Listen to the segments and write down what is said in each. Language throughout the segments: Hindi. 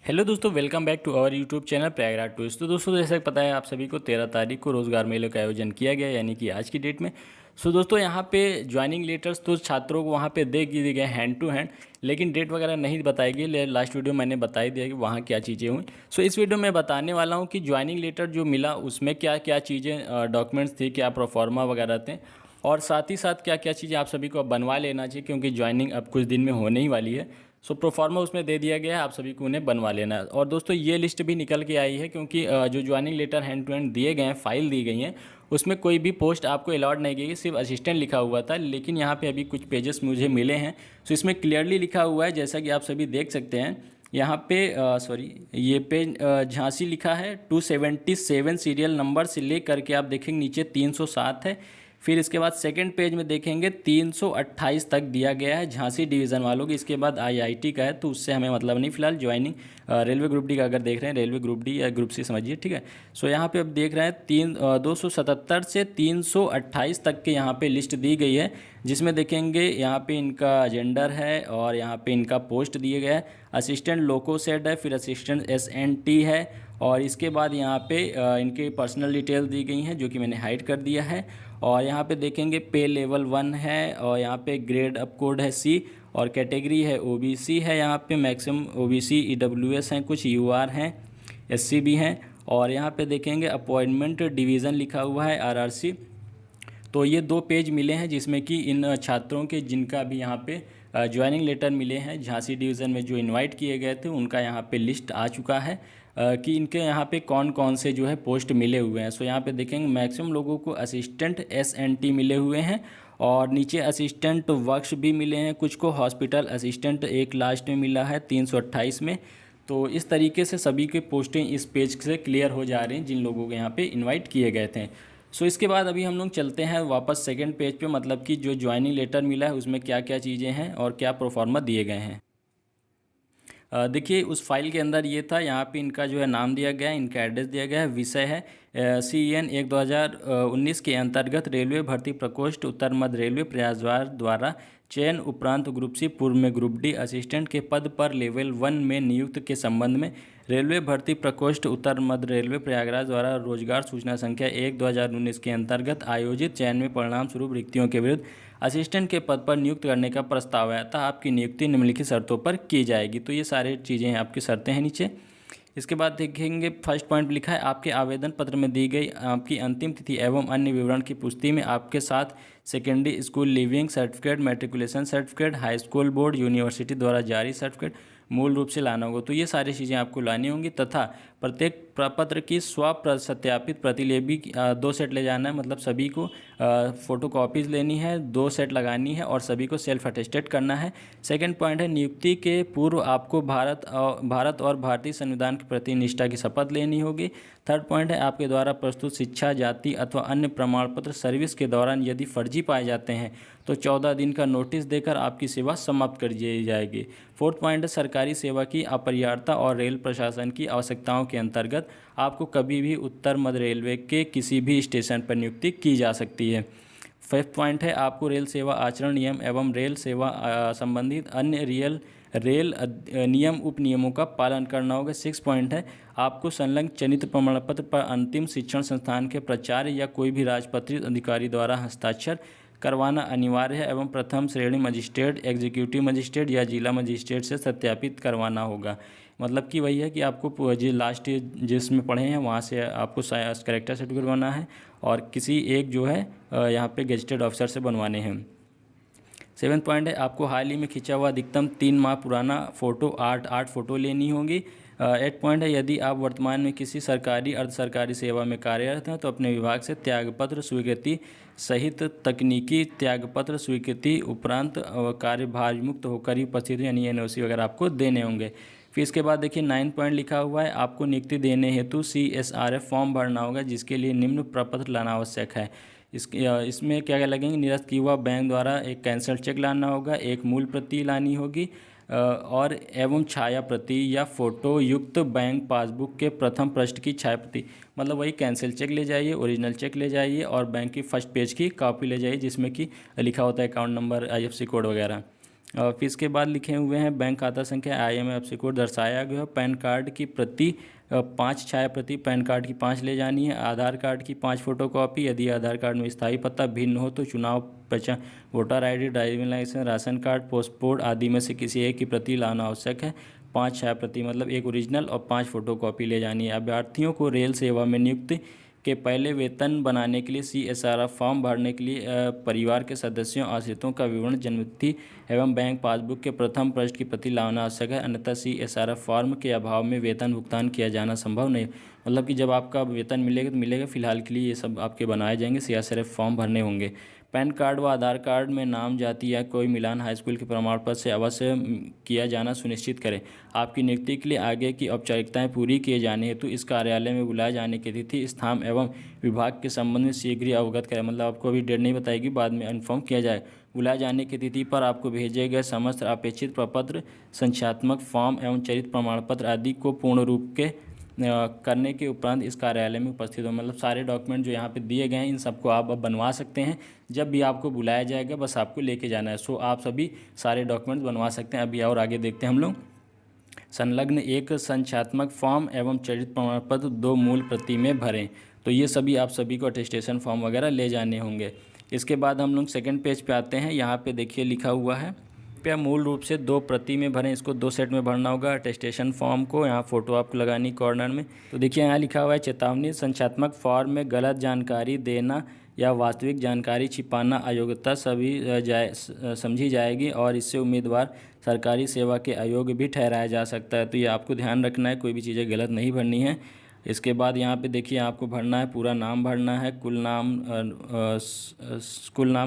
हेलो दोस्तों, welcome back to our YouTube channel Prayagraj tourist. तो दोस्तों, जैसा कि पता है आप सभी को 13 तारीख को रोज़गार मेले का आयोजन किया गया, यानी कि आज की डेट में। सो दोस्तों, यहाँ पे ज्वाइनिंग लेटर्स तो छात्रों को वहाँ पे दे दिए गए हैंड टू हैंड, लेकिन डेट वगैरह नहीं बताई गई। लास्ट वीडियो मैंने बता ही दिया कि वहाँ क्या चीज़ें हुई। सो इस वीडियो में बताने वाला हूँ कि ज्वाइनिंग लेटर जो मिला उसमें क्या क्या चीज़ें डॉक्यूमेंट्स थी, क्या प्रोफार्मा वगैरह थे, और साथ ही साथ क्या क्या चीज़ें आप सभी को अब बनवा लेना चाहिए, क्योंकि ज्वाइनिंग अब कुछ दिन में होने ही वाली है। सो प्रोफार्मा उसमें दे दिया गया है, आप सभी को उन्हें बनवा लेना है। और दोस्तों, ये लिस्ट भी निकल के आई है, क्योंकि जो joining letter hand to hand दिए गए हैं, फाइल दी गई हैं, उसमें कोई भी पोस्ट आपको अलॉट नहीं गई, सिर्फ असिस्टेंट लिखा हुआ था। लेकिन यहाँ पे अभी कुछ पेजेस मुझे मिले हैं, सो इसमें क्लियरली लिखा हुआ है, जैसा कि आप सभी देख सकते हैं। यहाँ पे ये पेज झांसी लिखा है 277 सीरियल नंबर से ले करके आप देखेंगे नीचे 307 है। फिर इसके बाद सेकंड पेज में देखेंगे 328 तक दिया गया है झांसी डिवीज़न वालों की। इसके बाद आईआईटी का है, तो उससे हमें मतलब नहीं फिलहाल। ज्वाइनिंग रेलवे ग्रुप डी का अगर देख रहे हैं, रेलवे ग्रुप डी या ग्रुप सी समझिए, ठीक है। सो यहाँ पे अब देख रहे हैं 277 से 328 तक के यहाँ पे लिस्ट दी गई है, जिसमें देखेंगे यहाँ पे इनका जेंडर है और यहाँ पे इनका पोस्ट दिए गया है। असिस्टेंट लोको सेट है, फिर असिस्टेंट एसएनटी है, और इसके बाद यहाँ पे इनके पर्सनल डिटेल दी गई हैं, जो कि मैंने हाइड कर दिया है। और यहाँ पे देखेंगे पे लेवल 1 है, और यहाँ पे ग्रेड अप कोड है सी, और कैटेगरी है ओबीसी है। यहाँ पे मैक्सिमम ओबीसी ईडब्ल्यूएस हैं, कुछ यूआर हैं, एससी भी हैं। और यहाँ पे देखेंगे अपॉइंटमेंट डिवीज़न लिखा हुआ है, आरआरसी। तो ये 2 पेज मिले हैं, जिसमें कि इन छात्रों के जिनका भी यहाँ पे ज्वाइनिंग लेटर मिले हैं झांसी डिवीज़न में, जो इनवाइट किए गए थे, उनका यहाँ पे लिस्ट आ चुका है कि इनके यहाँ पे कौन कौन से जो है पोस्ट मिले हुए हैं। सो यहाँ पे देखेंगे मैक्सिमम लोगों को असिस्टेंट एसएनटी मिले हुए हैं, और नीचे असिस्टेंट वर्क्स भी मिले हैं, कुछ को हॉस्पिटल असिस्टेंट एक लास्ट में मिला है 328 में। तो इस तरीके से सभी के पोस्टें इस पेज से क्लियर हो जा रही हैं, जिन लोगों को यहाँ पे इनवाइट किए गए थे। सो इसके बाद अभी हम लोग चलते हैं वापस सेकंड पेज पे, मतलब कि जो ज्वाइनिंग लेटर मिला है उसमें क्या क्या चीज़ें हैं और क्या प्रोफार्मा दिए गए हैं। देखिए, उस फाइल के अंदर ये था, यहाँ पे इनका जो है नाम दिया गया है, इनका एड्रेस दिया गया है, विषय है CEN 1/2019 के अंतर्गत रेलवे भर्ती प्रकोष्ठ उत्तर मध्य रेलवे प्रयासद्वार द्वारा चयन उपरांत ग्रुप सी पूर्व में ग्रुप डी असिस्टेंट के पद पर लेवल 1 में नियुक्त के संबंध में रेलवे भर्ती प्रकोष्ठ उत्तर मध्य रेलवे प्रयागराज द्वारा रोजगार सूचना संख्या 1/2019 के अंतर्गत आयोजित चयन में परिणाम स्वरूप रिक्तियों के विरुद्ध असिस्टेंट के पद पर नियुक्त करने का प्रस्ताव है, अतः आपकी नियुक्ति निम्नलिखित शर्तों पर की जाएगी। तो ये सारी चीज़ें आपकी शर्तें हैं नीचे। इसके बाद देखेंगे फर्स्ट पॉइंट लिखा है, आपके आवेदन पत्र में दी गई आपकी अंतिम तिथि एवं अन्य विवरण की पुष्टि में आपके साथ secondary school leaving certificate, matriculation certificate, high school board university द्वारा जारी सर्टिफिकेट मूल रूप से लाना होगा। तो ये सारी चीज़ें आपको लानी होंगी, तथा प्रत्येक प्रपत्र की स्व सत्यापित प्रतिलिपि 2 सेट ले जाना है, मतलब सभी को फ़ोटो कॉपीज़ लेनी है, 2 सेट लगानी है, और सभी को सेल्फ अटेस्टेड करना है। सेकंड पॉइंट है, नियुक्ति के पूर्व आपको भारत और भारतीय संविधान के प्रति निष्ठा की शपथ लेनी होगी। थर्ड पॉइंट है, आपके द्वारा प्रस्तुत शिक्षा, जाति अथवा अन्य प्रमाण पत्र सर्विस के दौरान यदि फर्जी पाए जाते हैं तो 14 दिन का नोटिस देकर आपकी सेवा समाप्त कर दी जाएगी। फोर्थ पॉइंट है, सरकारी सेवा की अपरिहार्यता और रेल प्रशासन की आवश्यकताओं के अंतर्गत आपको कभी भी उत्तर मध्य रेलवे के किसी भी स्टेशन पर नियुक्ति की जा सकती है। फिफ्थ पॉइंट है, आपको रेल सेवा आचरण नियम एवं रेल सेवा संबंधित अन्य रेल नियम उप नियमों का पालन करना होगा। 6 पॉइंट है, आपको संलग्न चयनित प्रमाण पत्र पर अंतिम शिक्षण संस्थान के प्राचार्य या कोई भी राजपत्रित अधिकारी द्वारा हस्ताक्षर करवाना अनिवार्य है एवं प्रथम श्रेणी मजिस्ट्रेट, एग्जीक्यूटिव मजिस्ट्रेट या जिला मजिस्ट्रेट से सत्यापित करवाना होगा। मतलब कि वही है कि आपको जो लास्ट जिसमें पढ़े हैं वहाँ से आपको करेक्टर सर्टिफिकेट बनवाना है, और किसी एक जो है यहाँ पे गेजेटेड ऑफिसर से बनवाने हैं। 7 पॉइंट है, आपको हाल ही में खींचा हुआ अधिकतम 3 माह पुराना फ़ोटो 8 फ़ोटो लेनी होगी। 8 पॉइंट है, यदि आप वर्तमान में किसी सरकारी अर्ध सरकारी सेवा में कार्यरत हैं तो अपने विभाग से त्यागपत्र स्वीकृति सहित तकनीकी त्यागपत्र स्वीकृति उपरांत कार्यभार मुक्त होकर ही उपस्थित, यानी NOC वगैरह आपको देने होंगे। फिर इसके बाद देखिए 9 पॉइंट लिखा हुआ है, आपको नियुक्ति देने हेतु CSRF फॉर्म भरना होगा, जिसके लिए निम्न प्रपत्र लाना आवश्यक है। इसमें क्या क्या लगेंगे, निरस्त किया हुआ बैंक द्वारा एक कैंसल चेक लाना होगा, एक मूल प्रति लानी होगी, और एवं छाया प्रति या फोटो युक्त बैंक पासबुक के प्रथम पृष्ठ की छाया प्रति, मतलब वही कैंसिल चेक ले जाइए, ओरिजिनल चेक ले जाइए, और बैंक की फर्स्ट पेज की कॉपी ले जाइए, जिसमें कि लिखा होता है अकाउंट नंबर, IFSC कोड वगैरह। और फिर इसके बाद लिखे हुए हैं बैंक खाता संख्या, IMFC कोड दर्शाया गया हो, पैन कार्ड की प्रति 5 छाया प्रति पैन कार्ड की 5 ले जानी है, आधार कार्ड की 5 फोटोकॉपी, यदि आधार कार्ड में स्थायी पता भिन्न हो तो चुनाव पहचान, voter ID, driving licence, ration card, passport आदि में से किसी एक की प्रति लाना आवश्यक है। 5 छाया प्रति मतलब एक ओरिजिनल और 5 फोटोकॉपी ले जानी है। अभ्यर्थियों को रेल सेवा में नियुक्ति के पहले वेतन बनाने के लिए CSRF फॉर्म भरने के लिए परिवार के सदस्यों आश्रितों का विवरण, जन्मतिथि एवं बैंक पासबुक के प्रथम पृष्ठ की प्रति लाना आवश्यक है, अन्यथा CSRF फॉर्म के अभाव में वेतन भुगतान किया जाना संभव नहीं। मतलब कि जब आपका वेतन मिलेगा तो मिलेगा, फिलहाल के लिए ये सब आपके बनाए जाएंगे, CSRF फॉर्म भरने होंगे। पैन कार्ड व आधार कार्ड में नाम, जाति या कोई मिलान हाई स्कूल के प्रमाण पत्र से अवश्य किया जाना सुनिश्चित करें। आपकी नियुक्ति के लिए आगे की औपचारिकताएं पूरी किए जाने हेतु इस कार्यालय में बुलाए जाने की तिथि, स्थान एवं विभाग के संबंध में शीघ्र ही अवगत करें। मतलब आपको अभी डेट नहीं बताएगी, बाद में इन्फॉर्म किया जाए। बुलाए जाने की तिथि पर आपको भेजे गए समस्त अपेक्षित प्रपत्र, संख्यात्मक फॉर्म एवं चरित्र प्रमाण पत्र आदि को पूर्ण रूप के करने के उपरांत इस कार्यालय में उपस्थित हो। मतलब सारे डॉक्यूमेंट जो यहाँ पे दिए गए हैं इन सबको आप अब बनवा सकते हैं। जब भी आपको बुलाया जाएगा बस आपको लेके जाना है। सो आप सभी सारे डॉक्यूमेंट्स बनवा सकते हैं। अभी और आगे देखते हैं हम लोग। संलग्न एक संख्यात्मक फॉर्म एवं चरित्र प्रमाण पत्र 2 मूल प्रति में भरें। तो ये सभी आप सभी को अटेस्टेशन फॉर्म वगैरह ले जाने होंगे। इसके बाद हम लोग सेकंड पेज पे आते हैं। यहाँ पे देखिए लिखा हुआ है, कृपया मूल रूप से 2 प्रति में भरें। इसको 2 सेट में भरना होगा अटेस्टेशन फॉर्म को। यहाँ फोटो आपको लगानी कॉर्नर में। तो देखिए यहाँ लिखा हुआ है, चेतावनी, संख्यात्मक फॉर्म में गलत जानकारी देना या वास्तविक जानकारी छिपाना अयोग्यता समझी जाएगी और इससे उम्मीदवार सरकारी सेवा के अयोग्य भी ठहराया जा सकता है। तो ये आपको ध्यान रखना है, कोई भी चीज़ें गलत नहीं भरनी है। इसके बाद यहाँ पे देखिए आपको भरना है, पूरा नाम भरना है, कुल नाम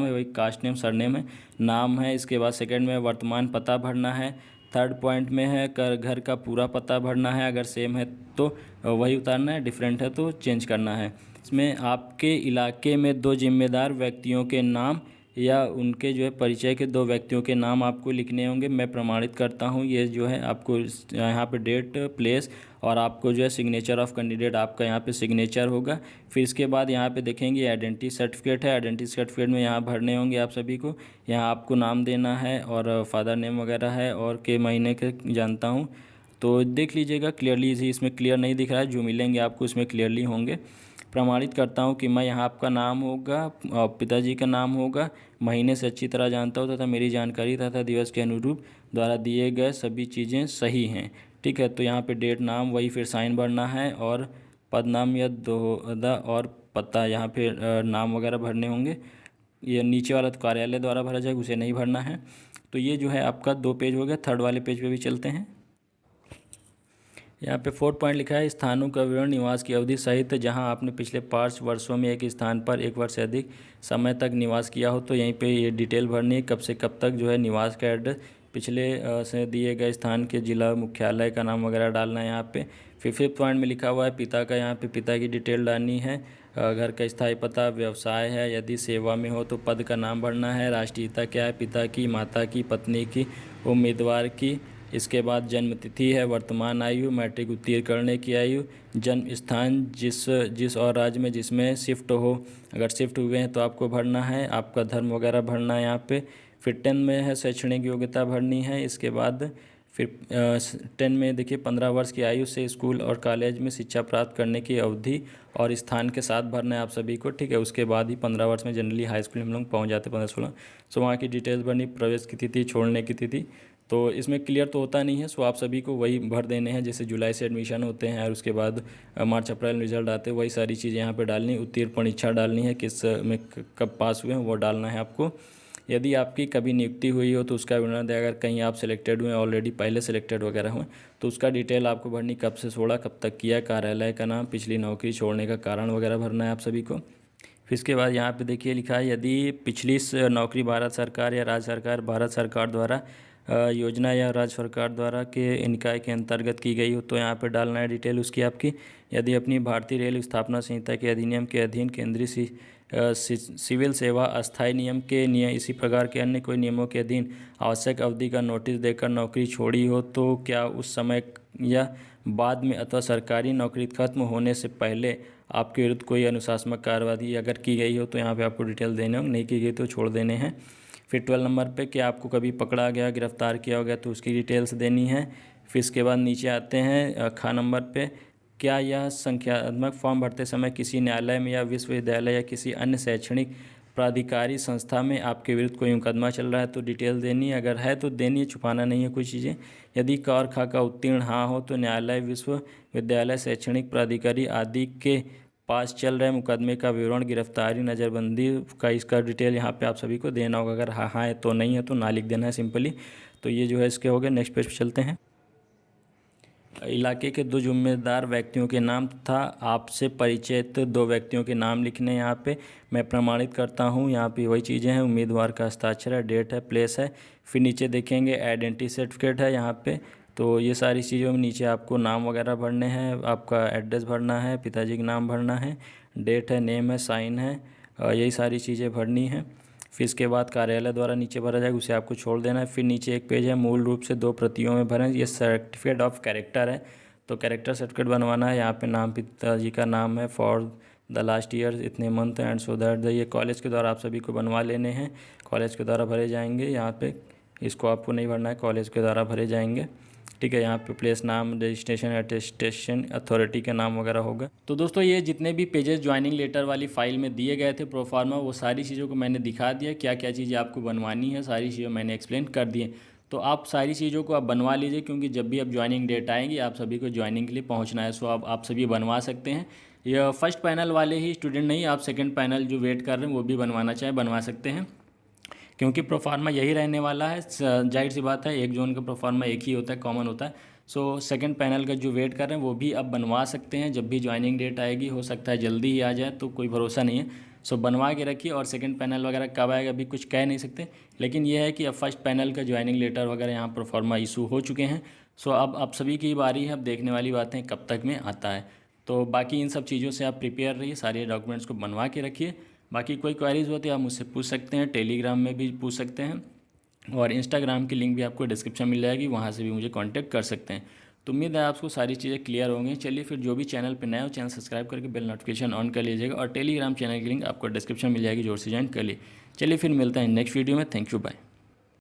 है, वही कास्ट नेम, सरनेम है, नाम है। इसके बाद सेकंड में वर्तमान पता भरना है। थर्ड पॉइंट में है घर का पूरा पता भरना है, अगर सेम है तो वही उतारना है, डिफरेंट है तो चेंज करना है। इसमें आपके इलाके में 2 जिम्मेदार व्यक्तियों के नाम या उनके जो है परिचय के 2 व्यक्तियों के नाम आपको लिखने होंगे। मैं प्रमाणित करता हूँ, ये जो है आपको यहाँ पे डेट, प्लेस और आपको जो है सिग्नेचर ऑफ कैंडिडेट, आपका यहाँ पे सिग्नेचर होगा। फिर इसके बाद यहाँ पे देखेंगे आइडेंटिटी सर्टिफिकेट है। आइडेंटिटी सर्टिफिकेट में यहाँ भरने होंगे आप सभी को। यहाँ आपको नाम देना है और फादर नेम वगैरह है और के महीने के जानता हूँ, तो देख लीजिएगा क्लियरली। इसमें क्लियर नहीं दिख रहा है, जो मिलेंगे आपको इसमें क्लियरली होंगे। प्रमाणित करता हूँ कि मैं यहाँ आपका नाम होगा, पिताजी का नाम होगा, महीने से अच्छी तरह जानता हूँ तथा मेरी जानकारी तथा दिवस के अनुरूप द्वारा दिए गए सभी चीज़ें सही हैं। ठीक है, तो यहाँ पे डेट, नाम, वही फिर साइन भरना है और पद नाम या दोहदा और पता, यहाँ पे नाम वगैरह भरने होंगे। ये नीचे वाला तो कार्यालय द्वारा भरा जाएगा, उसे नहीं भरना है। तो ये जो है आपका 2 पेज हो गया। थर्ड वाले पेज पे भी चलते हैं। यहाँ पे 4 पॉइंट लिखा है, स्थानों का विवरण, निवास की अवधि सहित जहाँ आपने पिछले 5 वर्षों में एक स्थान पर 1 वर्ष से अधिक समय तक निवास किया हो, तो यहीं पे ये डिटेल भरनी है, कब से कब तक जो है निवास का एड्रेस, पिछले से दिए गए स्थान के जिला मुख्यालय का नाम वगैरह डालना है यहाँ पे। फिर 5th पॉइंट में लिखा हुआ है पिता का, यहाँ पे पिता की डिटेल डालनी है, घर का स्थायी पता, व्यवसाय है, यदि सेवा में हो तो पद का नाम भरना है, राष्ट्रीयता क्या है पिता की, माता की, पत्नी की, उम्मीदवार की। इसके बाद जन्म तिथि है, वर्तमान आयु, मैट्रिक उत्तीर्ण करने की आयु, जन्म स्थान जिस और राज्य में जिसमें शिफ्ट हो, अगर शिफ्ट हुए हैं तो आपको भरना है, आपका धर्म वगैरह भरना है यहाँ पे। फिर 10 में है शैक्षणिक योग्यता भरनी है। इसके बाद फिर 10 में देखिए 15 वर्ष की आयु से स्कूल और कॉलेज में शिक्षा प्राप्त करने की अवधि और स्थान के साथ भरना है आप सभी को। ठीक है, उसके बाद ही 15 वर्ष में जनरली हाई स्कूल हम लोग पहुँच जाते हैं, 15-16। सो वहाँ की डिटेल्स भरनी, प्रवेश की तिथि, छोड़ने की तिथि। तो इसमें क्लियर तो होता नहीं है, सो आप सभी को वही भर देने हैं, जैसे जुलाई से एडमिशन होते हैं और उसके बाद मार्च अप्रैल में रिजल्ट आते हैं, वही सारी चीज़ें यहाँ पे डालनी। उत्तीर्ण परीक्षा डालनी है, किस में कब पास हुए हैं वो डालना है आपको। यदि आपकी कभी नियुक्ति हुई हो तो उसका विवरण दें। अगर कहीं आप सिलेक्टेड हुए, ऑलरेडी पहले सिलेक्टेड वगैरह हुए, तो उसका डिटेल आपको भरनी, कब से छोड़ा, कब तक किया, कार्यालय का नाम, पिछली नौकरी छोड़ने का कारण वगैरह भरना है आप सभी को। फिर इसके बाद यहाँ पे देखिए लिखा है, यदि पिछली नौकरी भारत सरकार या राज्य सरकार, भारत सरकार द्वारा योजना या राज्य सरकार द्वारा के निकाय के अंतर्गत की गई हो तो यहाँ पे डालना है डिटेल उसकी आपकी। यदि अपनी भारतीय रेल स्थापना संहिता के अधिनियम के अधीन केंद्रीय सिविल सेवा अस्थायी नियम के इसी प्रकार के अन्य कोई नियमों के अधीन आवश्यक अवधि का नोटिस देकर नौकरी छोड़ी हो तो क्या उस समय या बाद में अथवा सरकारी नौकरी खत्म होने से पहले आपके विरुद्ध कोई अनुशासनात्मक कार्रवाई अगर की गई हो तो यहाँ पे आपको डिटेल देने होंगे, नहीं की गई तो छोड़ देने हैं। फिर 12 नंबर पे कि आपको कभी पकड़ा गया, गिरफ्तार किया हो गया तो उसकी डिटेल्स देनी है। फिर इसके बाद नीचे आते हैं ख नंबर पे, क्या यह संख्यात्मक फॉर्म भरते समय किसी न्यायालय में या विश्वविद्यालय या किसी अन्य शैक्षणिक प्राधिकारी संस्था में आपके विरुद्ध कोई मुकदमा चल रहा है तो डिटेल देनी है, अगर है तो देनी है, छुपाना नहीं है कोई चीज़ें। यदि क और ख का उत्तीर्ण हाँ हो तो न्यायालय, विश्वविद्यालय, शैक्षणिक प्राधिकारी आदि के पास चल रहे मुकदमे का विवरण, गिरफ्तारी, नज़रबंदी का इसका डिटेल यहाँ पे आप सभी को देना होगा। अगर हाँ हाँ है तो नहीं है तो ना लिख देना है सिंपली। तो ये जो है इसके हो गए। नेक्स्ट पेज पे चलते हैं। इलाके के 2 जिम्मेदार व्यक्तियों के नाम तथा आपसे परिचित 2 व्यक्तियों के नाम लिखने। यहाँ पे मैं प्रमाणित करता हूँ, यहाँ पे वही चीज़ें हैं, उम्मीदवार का हस्ताक्षर है, डेट है, प्लेस है। फिर नीचे देखेंगे आइडेंटिटी सर्टिफिकेट है यहाँ पे। तो ये सारी चीज़ों में नीचे आपको नाम वगैरह भरने हैं, आपका एड्रेस भरना है, पिताजी का नाम भरना है, डेट है, नेम है, साइन है, यही सारी चीज़ें भरनी है। फिर इसके बाद कार्यालय द्वारा नीचे भरा जाएगा, उसे आपको छोड़ देना है। फिर नीचे एक पेज है, मूल रूप से 2 प्रतियों में भरें। ये सर्टिफिकेट ऑफ कैरेक्टर है, तो कैरेक्टर सर्टिफिकेट बनवाना है। यहाँ पे नाम, पिताजी का नाम है, फॉर द लास्ट ईयर इतने मंथ एंड सो दैट। ये कॉलेज के द्वारा आप सभी को बनवा लेने हैं, कॉलेज के द्वारा भरे जाएंगे। यहाँ पे इसको आपको नहीं भरना है, कॉलेज के द्वारा भरे जाएंगे, ठीक है। यहाँ पे प्लेस, नाम, रजिस्ट्रेशन, अटेस्टेशन अथॉरिटी का नाम वगैरह होगा। तो दोस्तों ये जितने भी पेजेस ज्वाइनिंग लेटर वाली फाइल में दिए गए थे प्रोफार्मा, वो सारी चीज़ों को मैंने दिखा दिया, क्या क्या चीज़ें आपको बनवानी है, सारी चीज़ें मैंने एक्सप्लेन कर दी है। तो आप सारी चीज़ों को आप बनवा लीजिए, क्योंकि जब भी अब ज्वाइनिंग डेट आएगी आप सभी को ज्वाइनिंग के लिए पहुँचना है। सो आप सभी बनवा सकते हैं। यह फर्स्ट पैनल वाले ही स्टूडेंट नहीं, आप सेकेंड पैनल जो वेट कर रहे हैं वो भी बनवाना चाहे बनवा सकते हैं, क्योंकि प्रोफार्मा यही रहने वाला है। जाहिर सी बात है, एक जोन का प्रोफार्मा एक ही होता है, कॉमन होता है। सो सेकंड पैनल का जो वेट कर रहे हैं वो भी अब बनवा सकते हैं। जब भी ज्वाइनिंग डेट आएगी, हो सकता है जल्दी ही आ जाए, तो कोई भरोसा नहीं है। सो बनवा के रखिए। और सेकंड पैनल वगैरह कब आएगा अभी कुछ कह नहीं सकते, लेकिन यह है कि अब फर्स्ट पैनल का ज्वाइनिंग लेटर वगैरह यहाँ प्रोफार्मा इशू हो चुके हैं। सो अब आप सभी की बारी है, अब देखने वाली बात है कब तक में आता है। तो बाकी इन सब चीज़ों से आप प्रिपेयर रहिए, सारे डॉक्यूमेंट्स को बनवा के रखिए। बाकी कोई क्वेरीज होती है आप मुझसे पूछ सकते हैं, टेलीग्राम में भी पूछ सकते हैं, और इंस्टाग्राम की लिंक भी आपको डिस्क्रिप्शन मिल जाएगी, वहाँ से भी मुझे कांटेक्ट कर सकते हैं। तो उम्मीद है आपको सारी चीज़ें क्लियर होंगी। चलिए फिर जो भी चैनल पे नए हो, चैनल सब्सक्राइब करके बेल नोटिफिकेशन ऑन कर लीजिएगा, और टेलीग्राम चैनल की लिंक आपको डिस्क्रिप्शन मिल जाएगी, जोर से ज्वाइन कर लिए। चलिए फिर मिलते हैं नेक्स्ट वीडियो में। Thank you, bye.